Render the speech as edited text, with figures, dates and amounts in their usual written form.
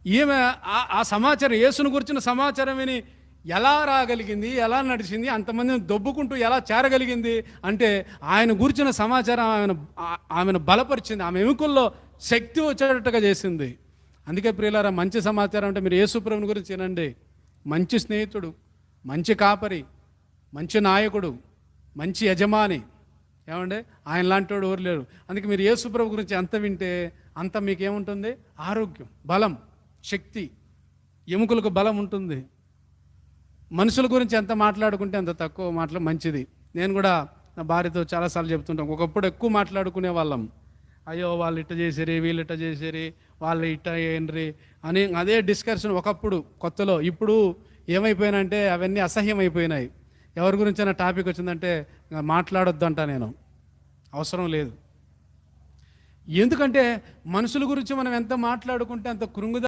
ఈమె ఆ సమాచారం, యేసును గురించిన సమాచారం విని ఎలా రాగలిగింది, ఎలా నడిచింది, అంతమందిని దొబ్బుకుంటూ ఎలా చేరగలిగింది అంటే ఆయన గురించిన సమాచారం ఆమెను బలపరిచింది, ఆమె ఎముకల్లో శక్తి వచ్చేటట్టుగా చేసింది. అందుకే ప్రియులారా, మంచి సమాచారం అంటే మీరు యేసు ప్రభువుని గురించి వినండి. మంచి స్నేహితుడు, మంచి కాపరి, మంచి నాయకుడు, మంచి యజమాని. ఏమంటే ఆయన లాంటి వాడు ఎవరు లేరు. అందుకే మీరు యేసు ప్రభు గురించి ఎంత వింటే అంత మీకేముంటుంది? ఆరోగ్యం, బలం, శక్తి, ఎముకలకు బలం ఉంటుంది. మనుషుల గురించి ఎంత మాట్లాడుకుంటే అంత తక్కువ మంచిది. నేను కూడా నా భార్యతో చాలాసార్లు చెప్తుంటాం, ఒకప్పుడు ఎక్కువ మాట్లాడుకునే వాళ్ళం. అయ్యో వాళ్ళు ఇట్ట చేసిరి, వీళ్ళు ఇట్ట చేసిరి, వాళ్ళు ఇట్ట ఏండ్రి అని అదే డిస్కషన్ ఒకప్పుడు కొత్తలో. ఇప్పుడు ఏమైపోయినంటే అవన్నీ అసహ్యం అయిపోయినాయి. ఎవరి గురించైనా టాపిక్ వచ్చిందంటే మాట్లాడొద్దంట, నేను అవసరం లేదు. ఎందుకంటే మనుషుల గురించి మనం ఎంత మాట్లాడుకుంటే అంత కృంగుద